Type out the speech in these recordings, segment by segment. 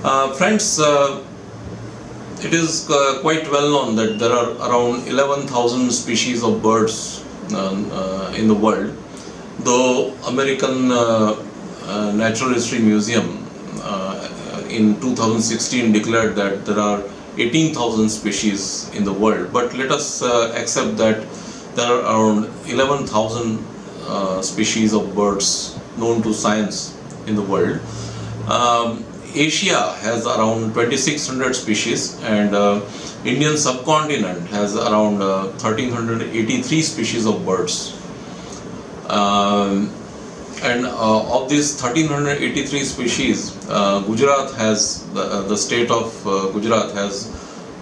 Friends, it is quite well known that there are around 11,000 species of birds in the world, though American Natural History Museum in 2016 declared that there are 18,000 species in the world. But let us accept that there are around 11,000 species of birds known to science in the world. Asia has around 2600 species, and Indian subcontinent has around 1383 species of birds. And of these 1383 species, Gujarat has, the state of Gujarat has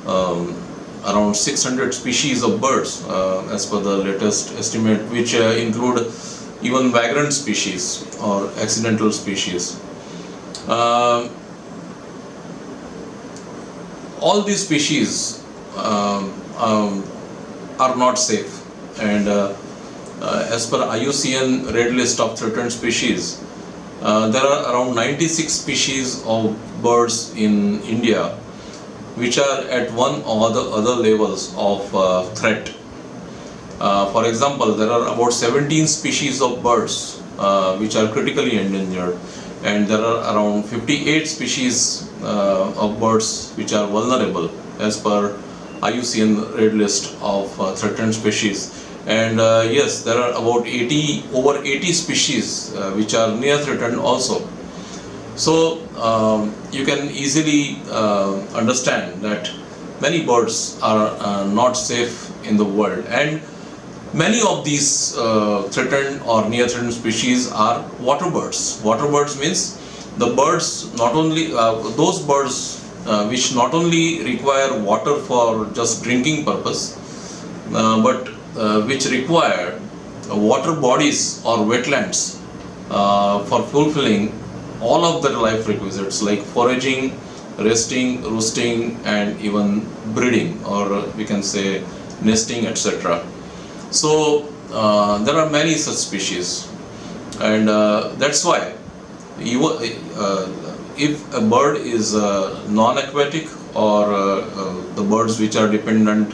around 600 species of birds as per the latest estimate, which include even vagrant species or accidental species. All these species are not safe, and as per IUCN Red List of Threatened Species, there are around 96 species of birds in India which are at one or the other levels of threat. For example, there are about 17 species of birds which are critically endangered, and there are around 58 species of birds which are vulnerable as per IUCN Red List of Threatened Species. And yes, there are about over 80 species which are near threatened also. So you can easily understand that many birds are not safe in the world, and many of these threatened or near threatened species are water birds. Water birds means the birds not only those birds which not only require water for just drinking purpose, but which require water bodies or wetlands for fulfilling all of their life requisites like foraging, resting, roosting, and even breeding, or we can say nesting, etc. So there are many such species, and that's why if a bird is non-aquatic, or the birds which are dependent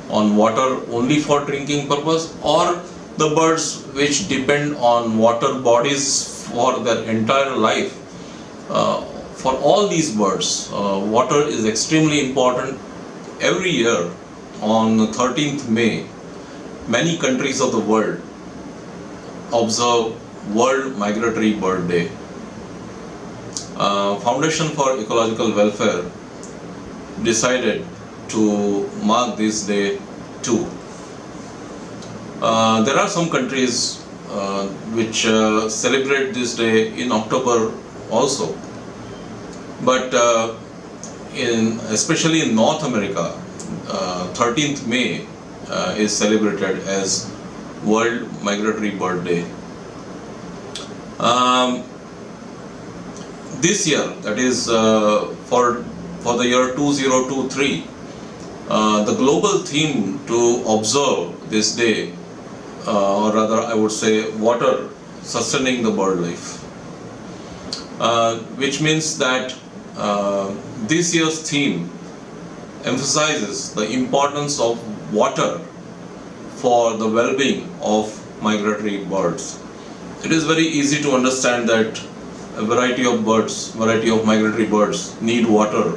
on water only for drinking purpose, or the birds which depend on water bodies for their entire life, for all these birds, water is extremely important. Every year on 13th May, many countries of the world observe World Migratory Bird Day. Foundation for Ecological Welfare decided to mark this day too. There are some countries which celebrate this day in October also, but especially in North America, 13th May is celebrated as World Migratory Bird Day. This year, that is for the year 2023, the global theme to observe this day, or rather I would say water sustaining the bird life, which means that this year's theme emphasizes the importance of water for the well-being of migratory birds. It is very easy to understand that a variety of migratory birds need water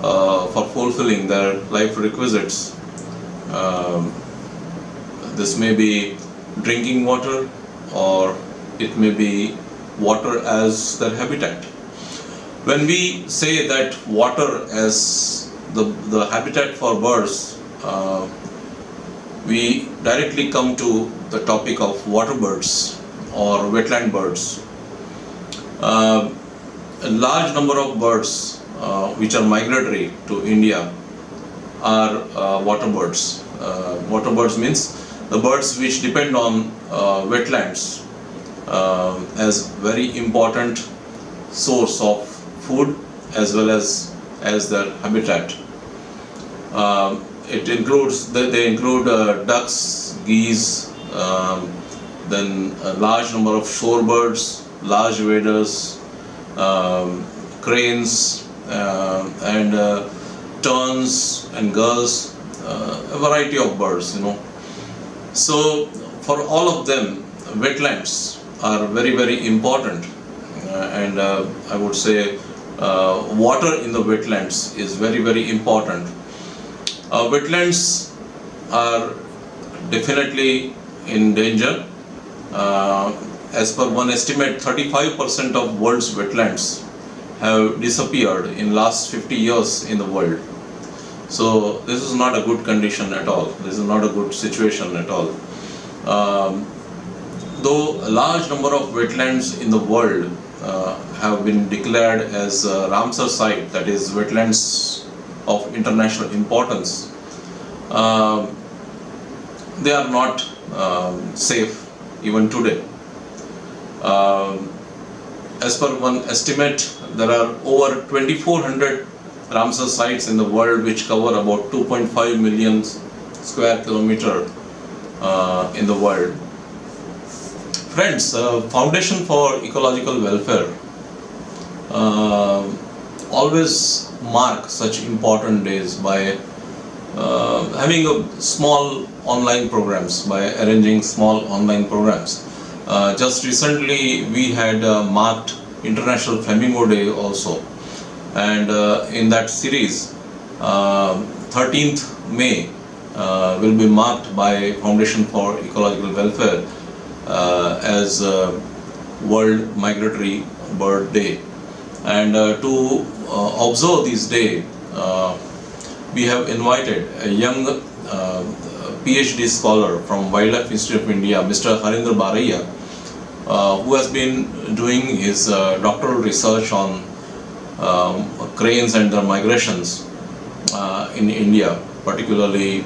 for fulfilling their life requisites. This may be drinking water, or it may be water as their habitat. When we say that water as the habitat for birds, we directly come to the topic of water birds or wetland birds. A large number of birds which are migratory to India are water birds. Water birds means the birds which depend on wetlands as very important source of food as well as their habitat. They include ducks, geese, then a large number of shorebirds, large waders, cranes, and terns and gulls, a variety of birds, So for all of them, wetlands are very, very important, and I would say water in the wetlands is very, very important. Wetlands are definitely in danger. As per one estimate, 35% of world's wetlands have disappeared in last 50 years in the world. So this is not a good condition at all. This is not a good situation at all. Though a large number of wetlands in the world have been declared as Ramsar site, that is wetlands of international importance, they are not safe even today. As per one estimate, there are over 2,400 Ramsar sites in the world which cover about 2.5 million square kilometer in the world. Friends, Foundation for Ecological Welfare always mark such important days by having a small online programs, by arranging small online programs. Just recently we had marked International Flamingo Day also, and in that series 13th May will be marked by Foundation for Ecological Welfare as World Migratory Bird Day. And to observe this day, we have invited a young PhD scholar from Wildlife Institute of India, Mr. Harindra Baraya, who has been doing his doctoral research on cranes and their migrations in India. Particularly,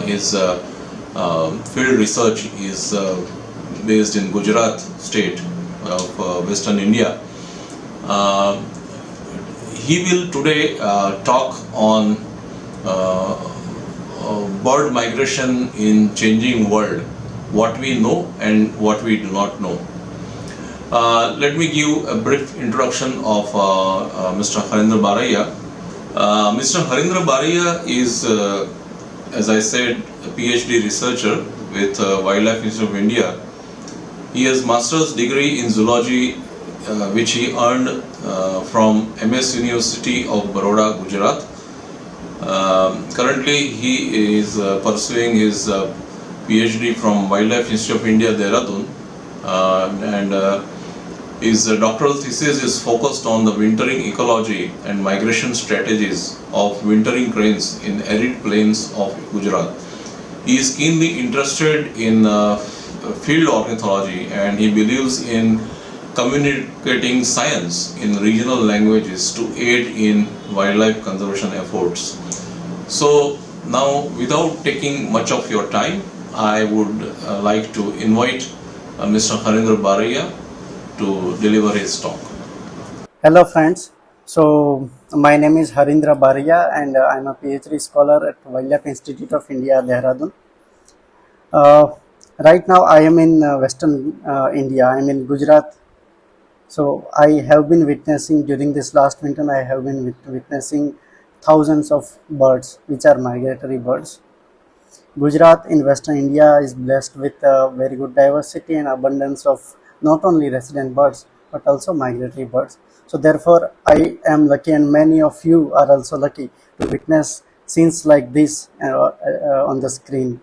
his field research is based in Gujarat state of Western India. He will today talk on bird migration in changing world, what we know and what we do not know. Let me give a brief introduction of Mr. Harindra Baraya. Mr. Harindra Baraya is, as I said, a PhD researcher with Wildlife Institute of India. He has master's degree in zoology, which he earned from MS University of Baroda, Gujarat. Currently, he is pursuing his PhD from Wildlife Institute of India, Dehradun, and his doctoral thesis is focused on the wintering ecology and migration strategies of wintering cranes in arid plains of Gujarat. He is keenly interested in field ornithology, and he believes in communicating science in regional languages to aid in wildlife conservation efforts. So now, without taking much of your time, I would like to invite Mr. Harindra Baraya to deliver his talk. Hello friends, so my name is Harindra Baraya and I am a PhD scholar at Wildlife Institute of India, Dehradun. Right now I am in Western India, I am in Gujarat. So I have been witnessing during this last winter, I have been witnessing thousands of birds which are migratory birds. Gujarat in Western India is blessed with very good diversity and abundance of not only resident birds but also migratory birds. So therefore I am lucky, and many of you are also lucky to witness scenes like this on the screen,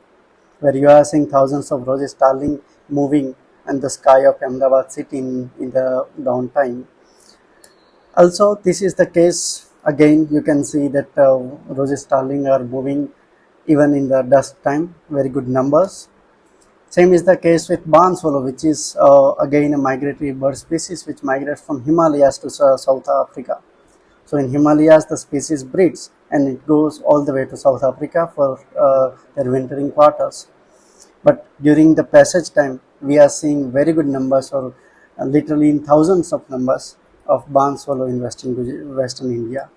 where you are seeing thousands of roses starling moving in the sky of Ahmedabad city in the downtime. Also, this is the case again. You can see that roses starling are moving even in the dusk time, very good numbers. Same is the case with barn swallow, which is again a migratory bird species which migrates from Himalayas to South Africa. So in Himalayas the species breeds and it goes all the way to South Africa for their wintering quarters. But during the passage time we are seeing very good numbers, or literally in thousands of numbers, of barn swallow in Western India.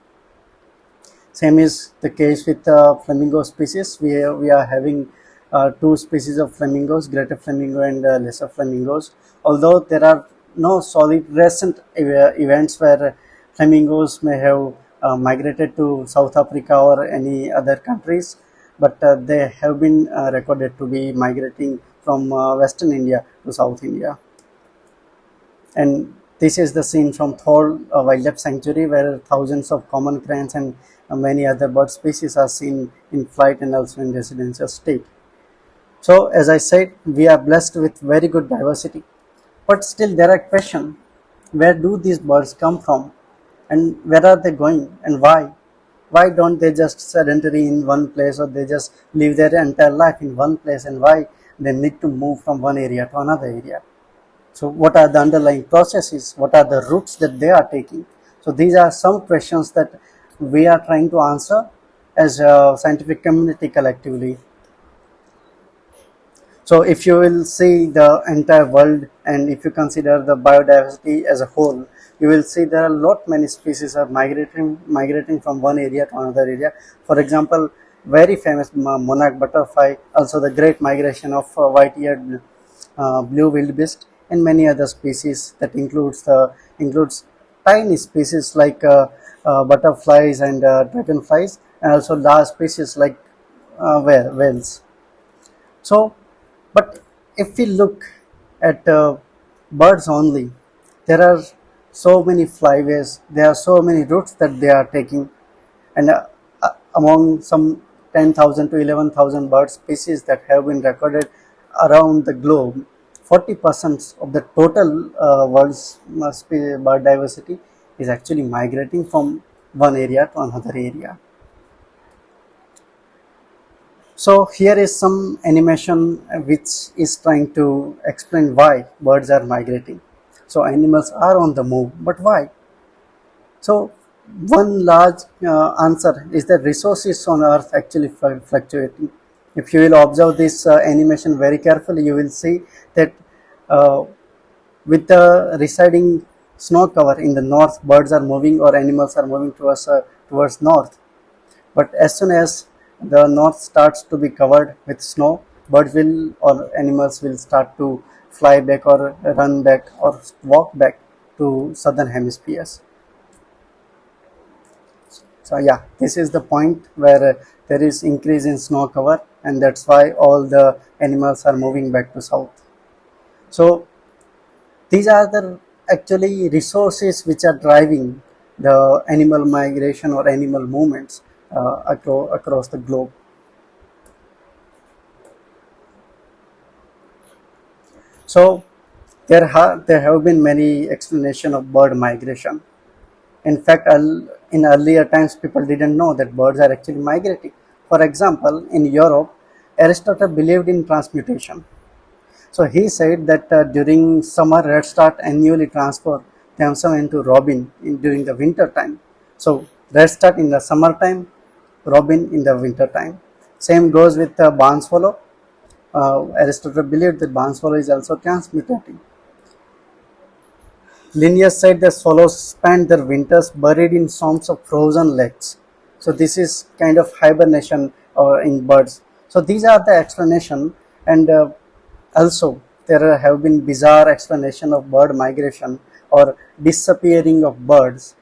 Same is the case with flamingo species. We are having two species of flamingos, greater flamingo and lesser flamingos. Although there are no solid recent events where flamingos may have migrated to South Africa or any other countries, but they have been recorded to be migrating from Western India to South India. And this is the scene from Thor Wildlife Sanctuary, where thousands of common cranes and many other bird species are seen in flight and also in residential state. So, as I said, we are blessed with very good diversity, but still there are questions: where do these birds come from, and where are they going, and why? Why don't they just sedentary in one place, or they just live their entire life in one place, and why they need to move from one area to another area? So what are the underlying processes? What are the routes that they are taking? So these are some questions that we are trying to answer as a scientific community collectively. So if you will see the entire world, and if you consider the biodiversity as a whole, you will see there are lot many species are migrating from one area to another area. For example, very famous monarch butterfly, also the great migration of white-eared blue wildebeest, and many other species that includes tiny species like butterflies and dragonflies, and also large species like whales. So, but if we look at birds only, there are so many flyways, there are so many routes that they are taking, and among some 10,000 to 11,000 bird species that have been recorded around the globe, 40% of the total world's bird diversity is actually migrating from one area to another area. So here is some animation which is trying to explain why birds are migrating. So animals are on the move, but why? So one large answer is that resources on Earth actually fluctuating. If you will observe this animation very carefully, you will see that uh, with the residing snow cover in the north, birds are moving or animals are moving towards north. But as soon as the north starts to be covered with snow, birds will or animals will start to fly back or run back or walk back to southern hemispheres. So yeah, this is the point where there is increase in snow cover, and that's why all the animals are moving back to south. So these are the actually resources which are driving the animal migration or animal movements across the globe. So there have been many explanation of bird migration. In fact, in earlier times, people didn't know that birds are actually migrating. For example, in Europe, Aristotle believed in transmutation. So he said that during summer, reds start annually transfer themselves into robin during the winter time. So reds start in the summertime, robin in the winter time. Same goes with the barn swallow. Aristotle believed that barn swallow is also transmutating. Linnaeus said the swallows spend their winters buried in swamps of frozen lakes. So this is kind of hibernation in birds. So these are the explanation, and also there have been bizarre explanation of bird migration or disappearing of birds.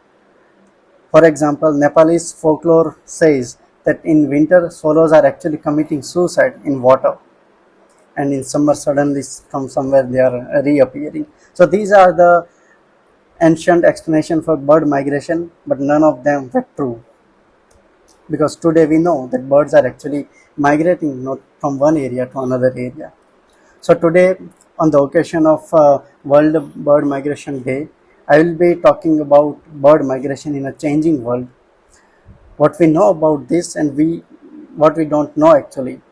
For example, Nepalese folklore says that in winter swallows are actually committing suicide in water, and in summer suddenly from somewhere they are reappearing. So these are the ancient explanation for bird migration, but none of them were true, because today we know that birds are actually migrating not from one area to another area. So today, on the occasion of World Bird Migration Day, I will be talking about bird migration in a changing world, what we know about this and what we don't know actually.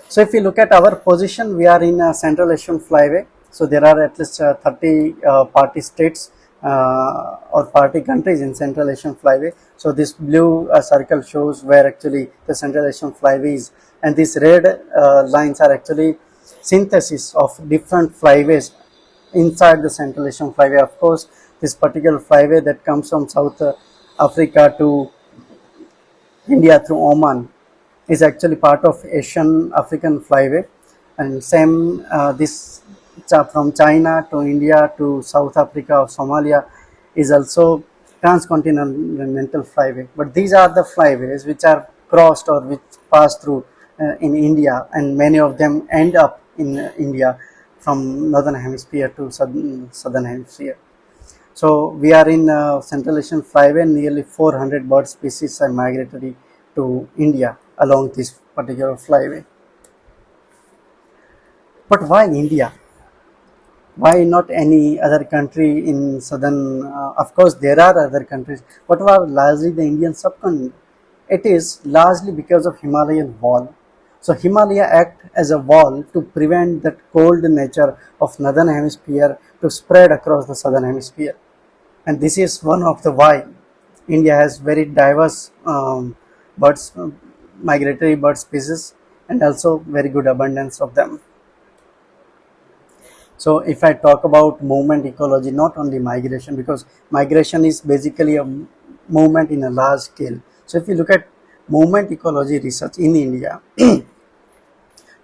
So if we look at our position, we are in a Central Asian flyway. So there are at least 30 party states or party countries in Central Asian flyway. So this blue circle shows where actually the Central Asian flyway is, and these red lines are actually synthesis of different flyways inside the Central Asian flyway. Of course, this particular flyway that comes from South Africa to India through Oman is actually part of Asian African flyway, and same this from China to India to South Africa or Somalia is also transcontinental flyway. But these are the flyways which are crossed or which pass through in India, and many of them end up in India from northern hemisphere to southern hemisphere. So we are in Central Asian flyway. Nearly 400 bird species are migratory to India along this particular flyway. But why India? Why not any other country in southern? Of course, there are other countries, but why largely the Indian subcontinent? It is largely because of Himalayan wall. So Himalaya act as a wall to prevent that cold nature of northern hemisphere to spread across the southern hemisphere, and this is one of the why India has very diverse birds, migratory bird species, and also very good abundance of them. So if I talk about movement ecology, not only migration, because migration is basically a movement in a large scale. So if you look at movement ecology research in India,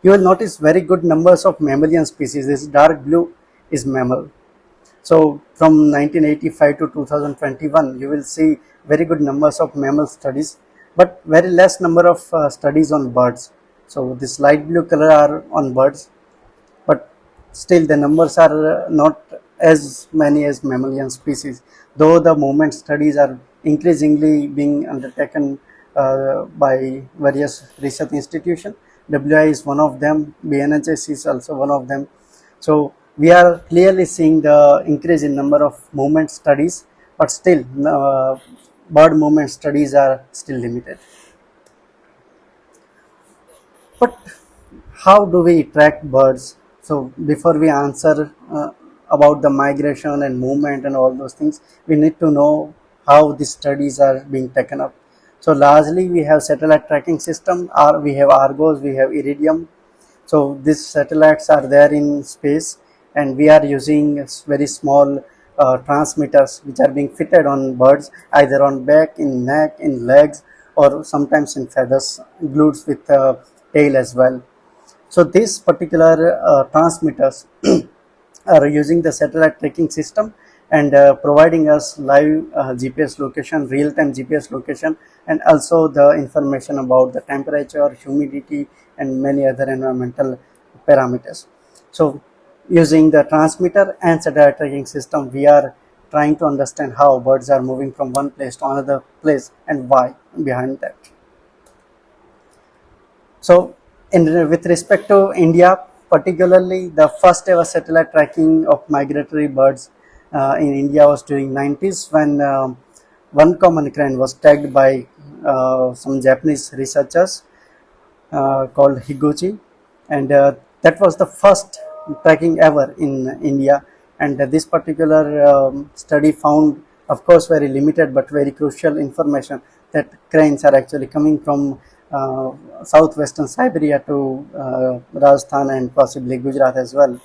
you will notice very good numbers of mammalian species. This dark blue is mammal. So from 1985 to 2021, you will see very good numbers of mammal studies, but very less number of studies on birds. So this light blue color are on birds, but still the numbers are not as many as mammalian species, though the movement studies are increasingly being undertaken by various research institutions. WI is one of them, BNHS is also one of them. So we are clearly seeing the increase in number of movement studies, but still bird movement studies are still limited. But how do we track birds? So before we answer about the migration and movement and all those things, we need to know how these studies are being taken up. So largely we have satellite tracking system, or we have Argos, we have Iridium. So these satellites are there in space, and we are using very small transmitters which are being fitted on birds, either on back, in neck, in legs, or sometimes in feathers, glued with tail as well. So these particular transmitters are using the satellite tracking system and providing us live GPS location, real-time GPS location, and also the information about the temperature, humidity, and many other environmental parameters. So using the transmitter and satellite tracking system, we are trying to understand how birds are moving from one place to another place and why behind that. So, with respect to India, particularly the first ever satellite tracking of migratory birds in India was during 90s, when one common crane was tagged by some Japanese researchers called Higuchi, and that was the first tracking ever in India. And this particular study found, of course, very limited but very crucial information that cranes are actually coming from southwestern Siberia to Rajasthan and possibly Gujarat as well.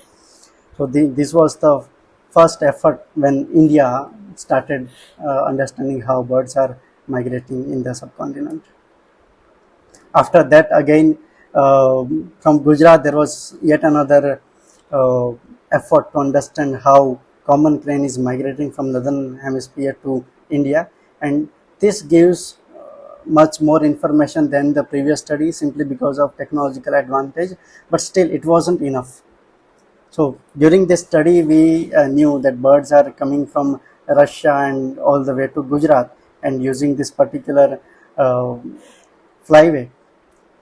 So this was the first effort when India started understanding how birds are migrating in the subcontinent. After that, again, from Gujarat, there was yet another uh, effort to understand how common crane is migrating from northern hemisphere to India, and this gives much more information than the previous study simply because of technological advantage, but still it wasn't enough. So during this study, we knew that birds are coming from Russia and all the way to Gujarat and using this particular uh, flyway,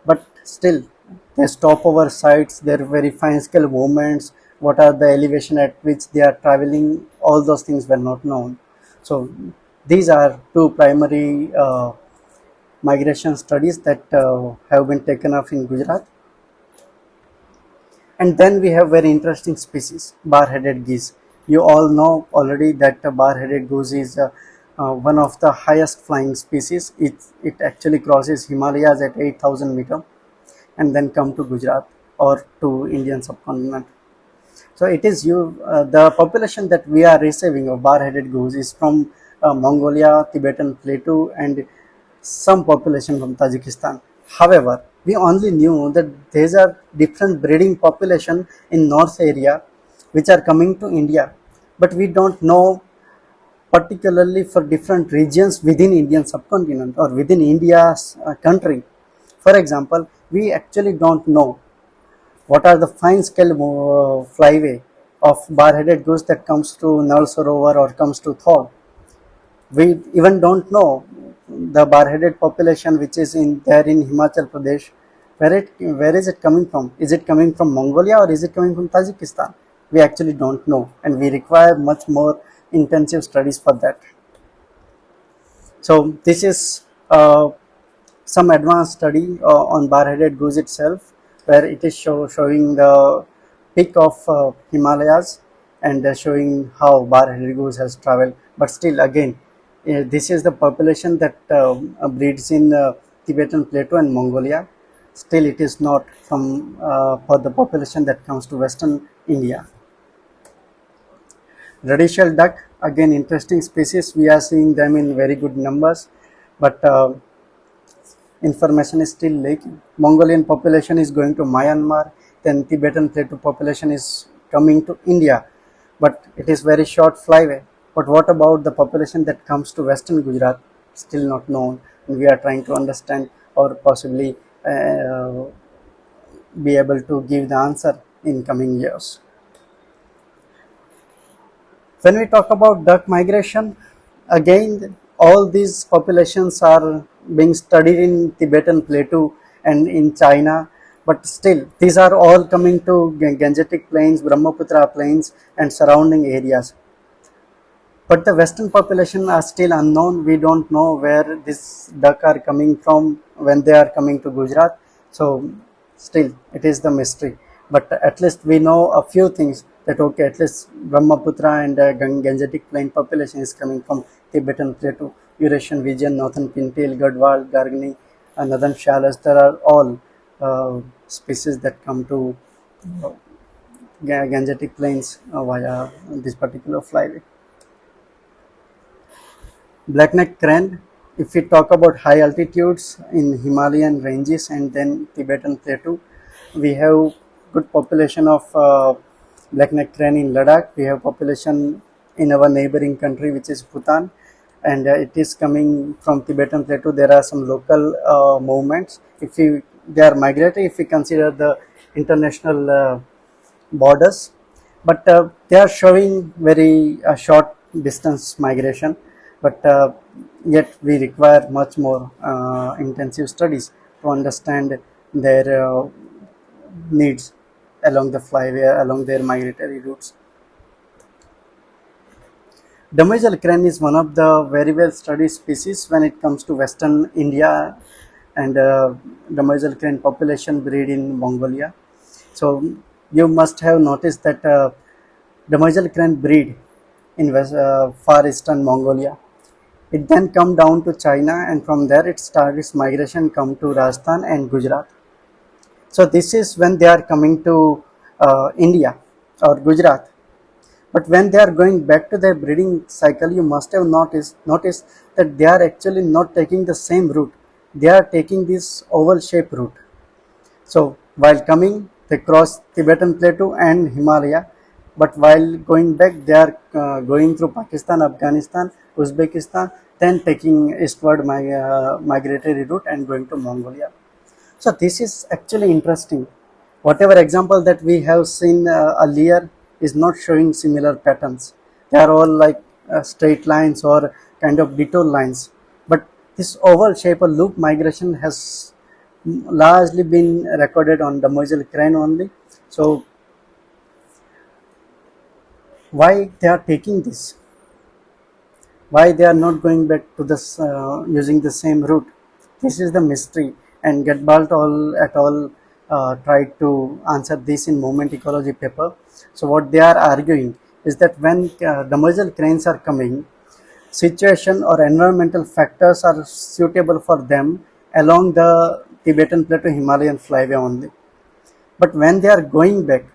but still they stop over sites, their very fine scale movements, what are the elevation at which they are traveling, all those things were not known. So these are two primary migration studies that have been taken up in Gujarat. And then we have very interesting species, bar-headed geese. You all know already that the bar-headed goose is one of the highest flying species. It actually crosses Himalayas at 8,000 meter and then come to Gujarat or to Indian subcontinent. So it is the population that we are receiving of bar-headed goose is from Mongolia, Tibetan Plateau, and some population from Tajikistan. However, we only knew that there are different breeding population in north area which are coming to India, but we don't know particularly for different regions within Indian subcontinent or within India's country. For example, we actually don't know what are the fine scale flyway of bar-headed goose that comes to Nal Sarovar or comes to Thor. We even don't know the bar-headed population which is in there in Himachal Pradesh. Where is it coming from? Is it coming from Mongolia or is it coming from Tajikistan? We actually don't know, and we require much more intensive studies for that. So this is some advanced study on bar-headed goose itself, where it is showing the peak of Himalayas and showing how bar-headed goose has traveled. But still, again, this is the population that breeds in Tibetan Plateau and Mongolia. Still, it is not from for the population that comes to Western India. Red-shelled duck, again interesting species. We are seeing them in very good numbers, but information is still lacking. Mongolian population is going to Myanmar, then Tibetan Plateau population is coming to India, but it is very short flyway. But what about the population that comes to Western Gujarat? Still not known, and we are trying to understand or possibly be able to give the answer in coming years. When we talk about duck migration, again, all these populations are being studied in Tibetan Plateau and in China, but still, these are all coming to Gangetic Plains, Brahmaputra Plains, and surrounding areas. But the western population are still unknown. We don't know where this duck are coming from when they are coming to Gujarat. So still it is the mystery. But at least we know a few things, that okay, at least Brahmaputra and Gangetic Plain population is coming from Tibetan Plateau, Eurasian region, Northern Pintail, Gadwal, Gargani, and Northern Shallows. There are all species that come to Gangetic Plains via this particular flyway. Black-necked crane, if we talk about high altitudes in Himalayan ranges and then Tibetan Plateau, we have good population of black-necked crane in Ladakh. We have population in our neighboring country, which is Bhutan, and it is coming from Tibetan Plateau. There are some local movements. They are migratory if we consider the international borders, but they are showing very short distance migration, but yet we require much more intensive studies to understand their needs along the flyway, along their migratory routes. Demersal crane is one of the very well studied species when it comes to Western India, and demersal crane population breed in Mongolia. So you must have noticed that demersal crane breed in far eastern Mongolia. It then come down to China, and from there it starts its migration come to Rajasthan and Gujarat. So this is when they are coming to India or Gujarat. But when they are going back to their breeding cycle, you must have noticed that they are actually not taking the same route. They are taking this oval shaped route. So while coming, they cross Tibetan Plateau and Himalaya, but while going back, they are going through Pakistan, Afghanistan, Uzbekistan, then taking eastward migratory route and going to Mongolia. So this is actually interesting. Whatever example that we have seen earlier is not showing similar patterns. They are all like straight lines or kind of detour lines. But this oval shape or loop migration has largely been recorded on the demersal crane only. So why they are taking this? Why they are not going back to this using the same route? This is the mystery, and Getbalt et al. Tried to answer this in movement ecology paper. So what they are arguing is that when demersal cranes are coming, situation or environmental factors are suitable for them along the Tibetan Plateau Himalayan flyway only. But when they are going back,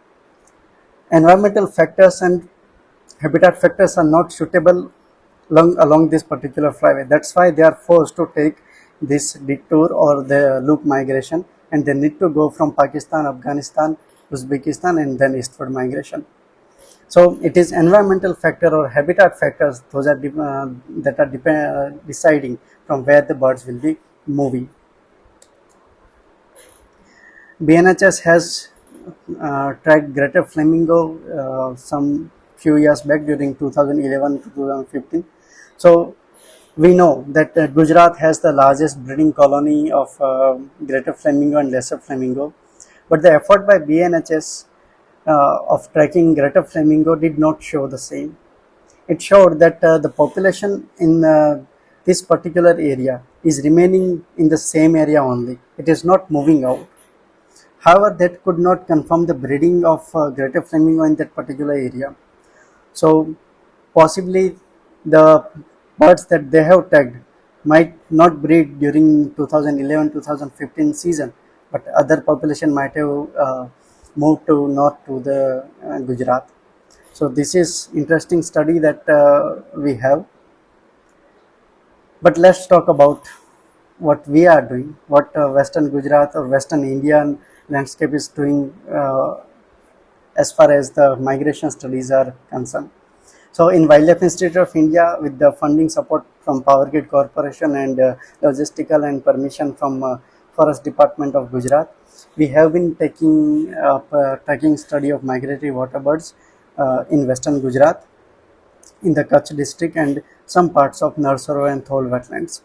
environmental factors and habitat factors are not suitable along this particular flyway. That's why they are forced to take this detour or the loop migration, and they need to go from Pakistan, Afghanistan, Uzbekistan, and then eastward migration. So it is environmental factor or habitat factors, those are that are deciding from where the birds will be moving. BNHS has tracked greater flamingo some few years back during 2011 to 2015. So we know that Gujarat has the largest breeding colony of greater flamingo and lesser flamingo, but the effort by BNHS of tracking greater flamingo did not show the same. It showed that the population in this particular area is remaining in the same area only. It is not moving out. However, that could not confirm the breeding of greater flamingo in that particular area. So possibly the birds that they have tagged might not breed during 2011-2015 season, but other population might have moved to north to the Gujarat. So this is interesting study that we have. But let's talk about what we are doing, what Western Gujarat or Western Indian landscape is doing as far as the migration studies are concerned. So in Wildlife Institute of India, with the funding support from Power Grid Corporation and logistical and permission from Forest Department of Gujarat, we have been taking tracking study of migratory water birds in Western Gujarat, in the Kutch district and some parts of Narsaro and Thol wetlands.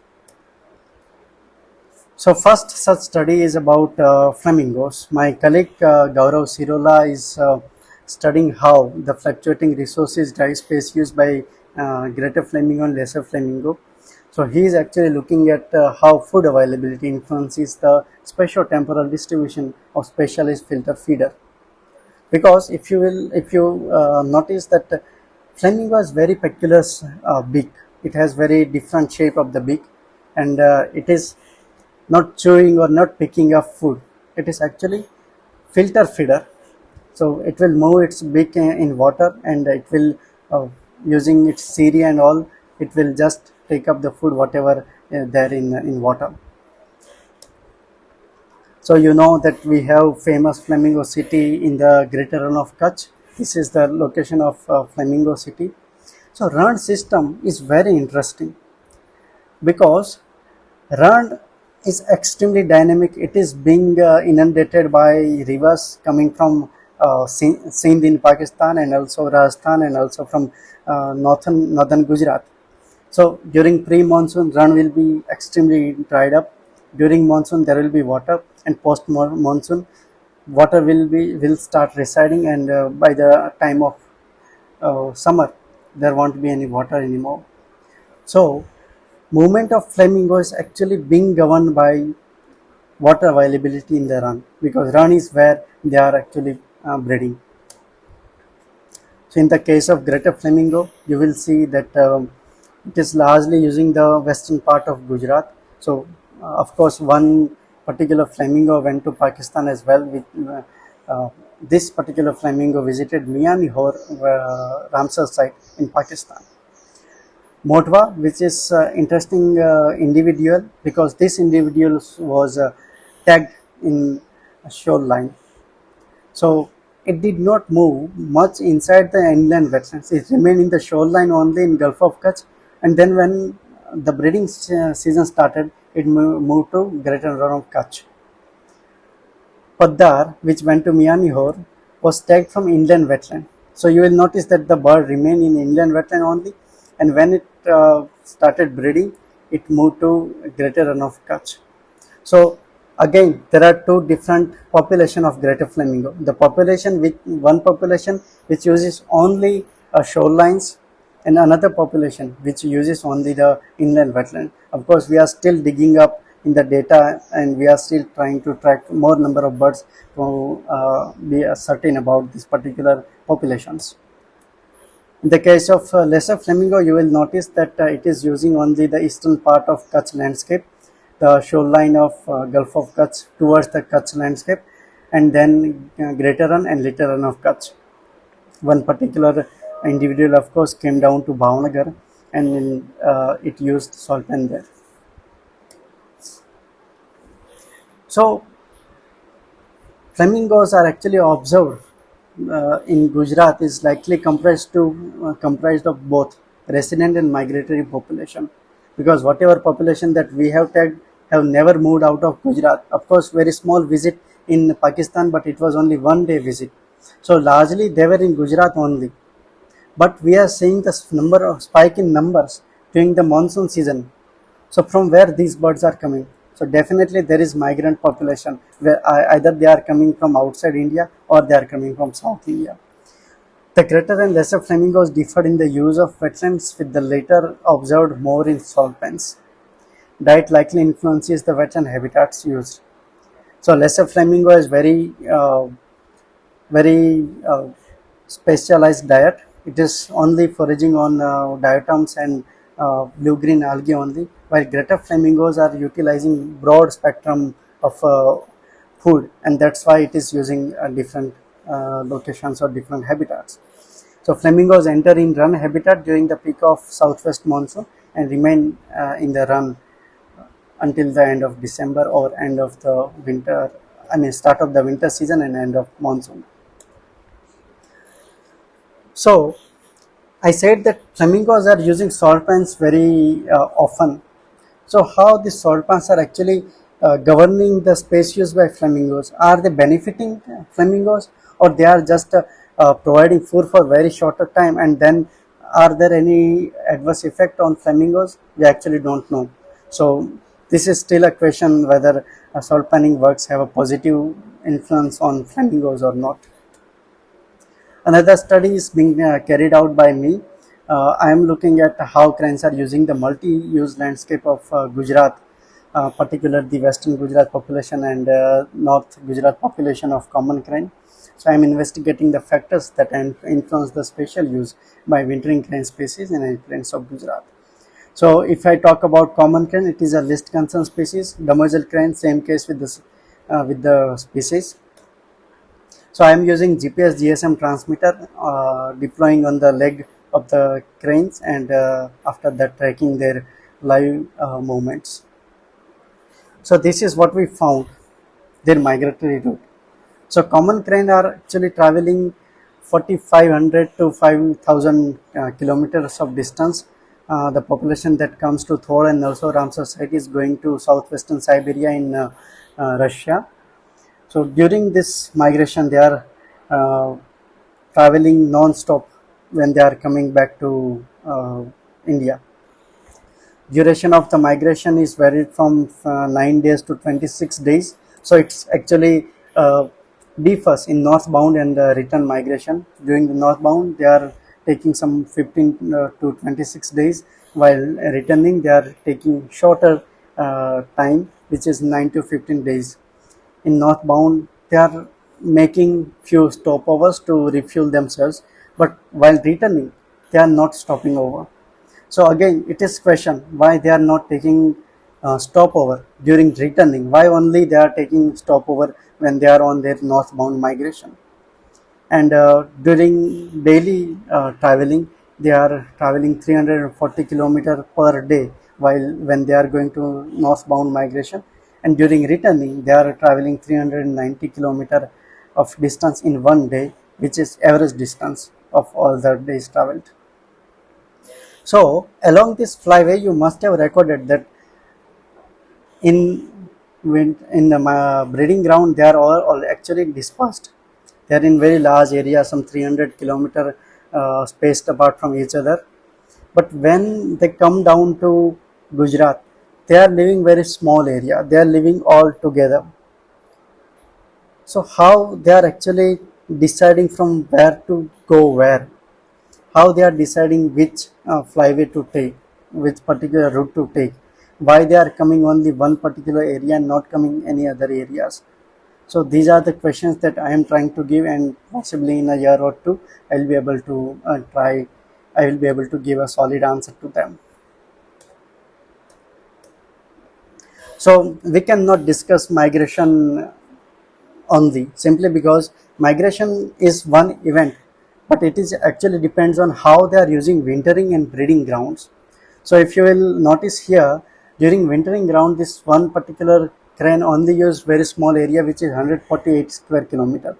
So first such study is about flamingos. My colleague Gaurav Sirola is studying how the fluctuating resources dry space used by greater flamingo and lesser flamingo. So he is actually looking at how food availability influences the spatio-temporal distribution of specialized filter feeder. Because if you notice that flamingo is very peculiar beak. It has very different shape of the beak, and it is not chewing or not picking up food. It is actually filter feeder. So it will move its beak in water, and it will using its ciria and all, it will just take up the food whatever there in water. So you know that we have famous Flamingo city in the greater run of Kutch. This is the location of Flamingo city. So run system is very interesting because run is extremely dynamic. It is being inundated by rivers coming from Sindh in Pakistan and also Rajasthan and also from northern Gujarat. So during pre-monsoon, run will be extremely dried up. During monsoon, there will be water, and post-monsoon, water will start residing, and by the time of summer, there won't be any water anymore. So movement of flamingo is actually being governed by water availability in the run, because run is where they are actually breeding. So in the case of greater flamingo, you will see that it is largely using the western part of Gujarat. So of course, one particular flamingo went to Pakistan as well. With this particular flamingo visited Mianihor Ramsar site in Pakistan. Motwa, which is interesting individual, because this individual was tagged in a shoreline. So it did not move much inside the inland wetlands. It remained in the shoreline only in Gulf of Kutch, and then when the breeding season started, it moved to Greater Run of Kutch. Paddar, which went to Mianihor, was tagged from inland wetland. So you will notice that the bird remained in inland wetland only, and when it started breeding, it moved to Greater Run of Kutch. So again, there are two different population of greater flamingo. The population with one population which uses only shorelines, and another population which uses only the inland wetland. Of course, we are still digging up in the data, and we are still trying to track more number of birds to be certain about these particular populations. In the case of lesser flamingo, you will notice that it is using only the eastern part of Kutch landscape, the shoreline of Gulf of Kutch towards the Kutch landscape, and then Greater Run and Little Run of Kutch. One particular individual, of course, came down to Bhavnagar, and it used salt pen there. So flamingos are actually observed in Gujarat is likely comprised of both resident and migratory population, because whatever population that we have tagged have never moved out of Gujarat. Of course, very small visit in Pakistan, but it was only 1 day visit. So largely they were in Gujarat only. But we are seeing the number of spike in numbers during the monsoon season. So from where these birds are coming? So definitely there is migrant population where either they are coming from outside India or they are coming from South India. The greater and lesser flamingos differed in the use of wetlands, with the latter observed more in salt pans. Diet likely influences the wetland habitats used. So lesser flamingo is very specialized diet. It is only foraging on diatoms and blue-green algae only, while greater flamingos are utilizing broad spectrum of food, and that's why it is using different locations or different habitats. So flamingos enter in run habitat during the peak of southwest monsoon and remain in the run until the end of December or end of the winter, start of the winter season and end of monsoon. So I said that flamingos are using salt pans very often. So how these salt pans are actually governing the space used by flamingos? Are they benefiting flamingos, or they are just providing food for very shorter time, and then are there any adverse effect on flamingos? We actually don't know. So this is still a question whether salt panning works have a positive influence on flamingos or not. Another study is being carried out by me. I am looking at how cranes are using the multi-use landscape of Gujarat, particularly the western Gujarat population and north Gujarat population of common crane. So I am investigating the factors that influence the spatial use by wintering crane species in plains of Gujarat. So if I talk about common crane, it is a list concern species. Demersal crane, same case with the species. So I am using GPS GSM transmitter, deploying on the leg of the cranes, and after that tracking their live movements. So this is what we found, their migratory route. So common crane are actually traveling 4,500 to 5,000 kilometers of distance. The population that comes to Thor and also Ramsar site is going to southwestern Siberia in Russia. So during this migration, they are traveling non-stop when they are coming back to India. Duration of the migration is varied from 9 days to 26 days. So it's actually differs in northbound and return migration. During the northbound, they are taking some 15 to 26 days, while returning they are taking shorter time, which is 9 to 15 days. In northbound, they are making few stopovers to refuel themselves, but while returning, they are not stopping over. So again, it is question why they are not taking stopover during returning. Why only they are taking stopover when they are on their northbound migration? And during daily traveling, they are traveling 340 kilometer per day, while when they are going to northbound migration, and during returning they are traveling 390 kilometer of distance in 1 day, which is average distance of all the days traveled. So along this flyway, you must have recorded that in in the breeding ground, they are all actually dispersed. They are in very large area, some 300 kilometer spaced apart from each other. But when they come down to Gujarat, they are living very small area. They are living all together. So how they are actually deciding from where to go where? How they are deciding which flyway to take, which particular route to take? Why they are coming only one particular area and not coming any other areas? So these are the questions that I am trying to give, and possibly in a year or two, I will be able to I will be able to give a solid answer to them. So we cannot discuss migration only simply because migration is one event, but it is actually depends on how they are using wintering and breeding grounds. So if you will notice here, during wintering ground, this one particular crane only used very small area, which is 148 square kilometer.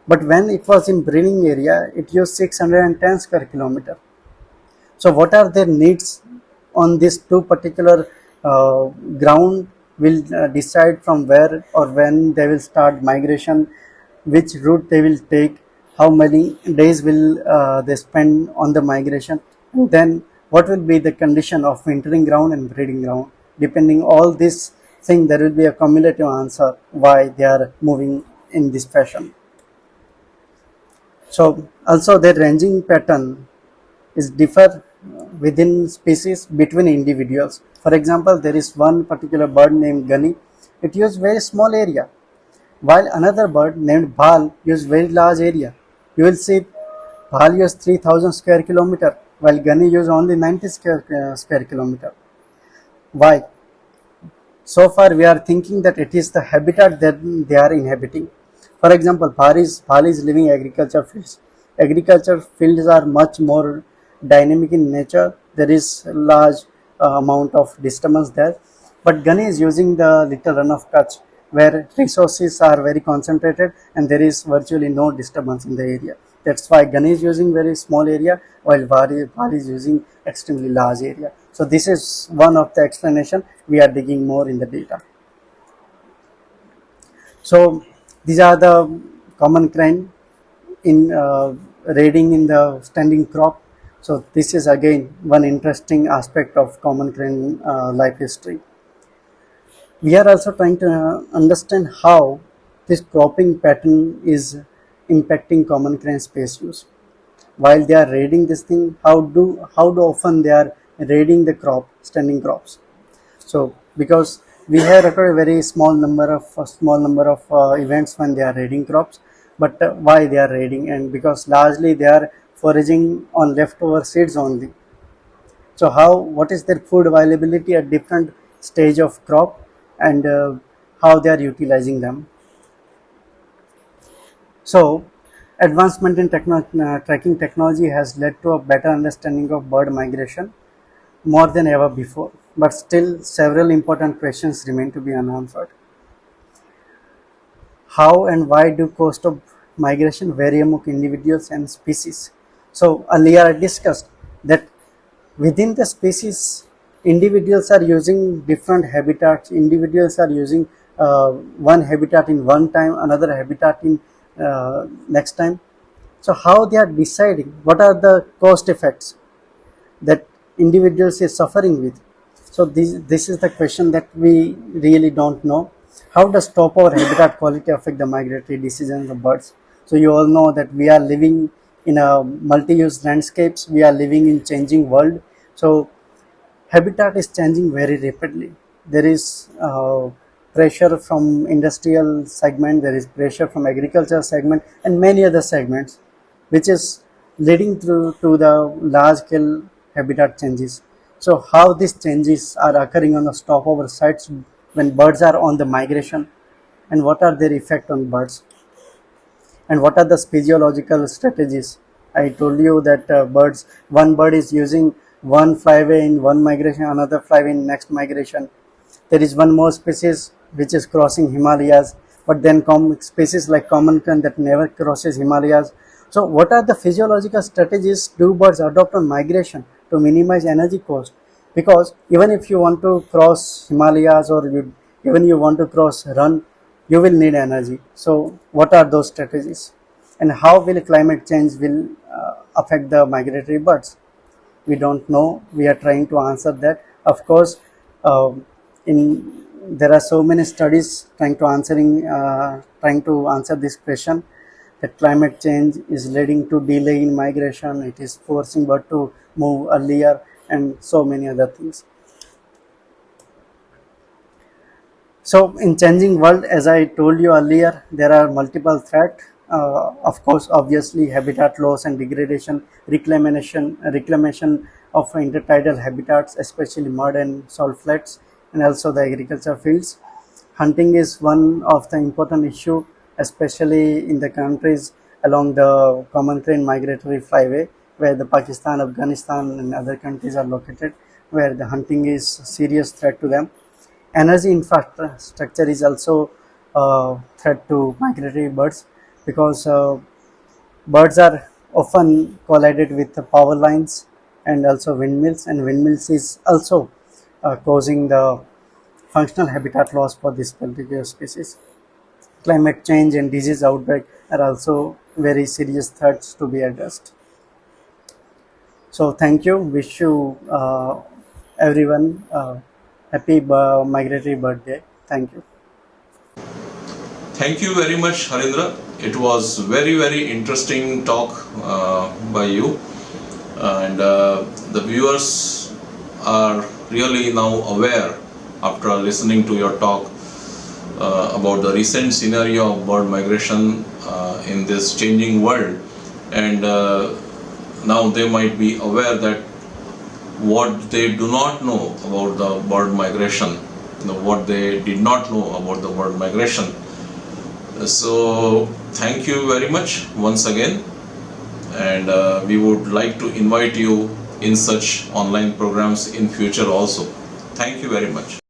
but when it was in breeding area, it used 610 square kilometer. So what are their needs on this two particular ground will decide from where or when they will start migration, which route they will take, how many days will they spend on the migration, and then what will be the condition of wintering ground and breeding ground. Depending all this thing, there will be a cumulative answer why they are moving in this fashion. So also their ranging pattern is differ within species between individuals. For example, there is one particular bird named Gunny. It uses very small area, while another bird named Bhal uses very large area. You will see Bhal uses 3000 square kilometer, while Gunny uses only 90 square kilometer. Why? So far we are thinking that it is the habitat that they are inhabiting. For example, Bali is living agriculture fields. Agriculture fields are much more dynamic in nature. There is a large amount of disturbance there. But Ghani is using the little run of Kutch, where resources are very concentrated and there is virtually no disturbance in the area. That's why Ghani is using very small area, while Bali is using extremely large area. So this is one of the explanation. We are digging more in the data. So these are the common crane in raiding in the standing crop. So this is again one interesting aspect of common crane life history. We are also trying to understand how this cropping pattern is impacting common crane space use. While they are raiding this thing, how do often they are raiding the crop, standing crops. So because we have recorded a very small number of events when they are raiding crops, but why they are raiding, and because largely they are foraging on leftover seeds only. So what is their food availability at different stage of crop, and how they are utilizing them. So advancement in tracking technology has led to a better understanding of bird migration more than ever before, but still several important questions remain to be unanswered. How and why do cost of migration vary among individuals and species? So earlier I discussed that within the species, individuals are using different habitats. Individuals are using one habitat in one time, another habitat in next time. So how they are deciding what are the cost effects that individuals is suffering with. So this is the question that we really don't know. How does stopover habitat quality affect the migratory decisions of birds? So you all know that we are living in a multi-use landscapes. We are living in changing world. So habitat is changing very rapidly. There is pressure from industrial segment, there is pressure from agriculture segment, and many other segments, which is leading to the large scale habitat changes. So how these changes are occurring on the stopover sites when birds are on the migration, and what are their effect on birds, and what are the physiological strategies. I told you that one bird is using one flyway in one migration, another flyway in next migration. There is one more species which is crossing Himalayas, but then species like common crane that never crosses Himalayas. So what are the physiological strategies do birds adopt on migration to minimize energy cost? Because even if you want to cross Himalayas, or even you want to cross run, you will need energy. So what are those strategies, and how will climate change will affect the migratory birds? We don't know. We are trying to answer that. Of course, in there are so many studies trying to answer this question, that climate change is leading to delay in migration, it is forcing bird to move earlier, and so many other things. So in changing world, as I told you earlier, there are multiple threats. Of course, obviously, habitat loss and degradation, reclamation of intertidal habitats, especially mud and salt flats, and also the agriculture fields. Hunting is one of the important issue, especially in the countries along the common crane migratory flyway, where the Pakistan, Afghanistan, and other countries are located, where the hunting is a serious threat to them. Energy infrastructure is also a threat to migratory birds. because birds are often collided with the power lines and also windmills, and windmills is also causing the functional habitat loss for this particular species. Climate change and disease outbreak are also very serious threats to be addressed. So thank you. Wish you everyone happy migratory birthday. Thank you. Thank you very much, Harindra. It was very interesting talk by you, and the viewers are really now aware after listening to your talk about the recent scenario of bird migration in this changing world, and now they might be aware that what they do not know about the bird migration, what they did not know about the bird migration. So thank you very much once again, and we would like to invite you in such online programs in future also. Thank you very much.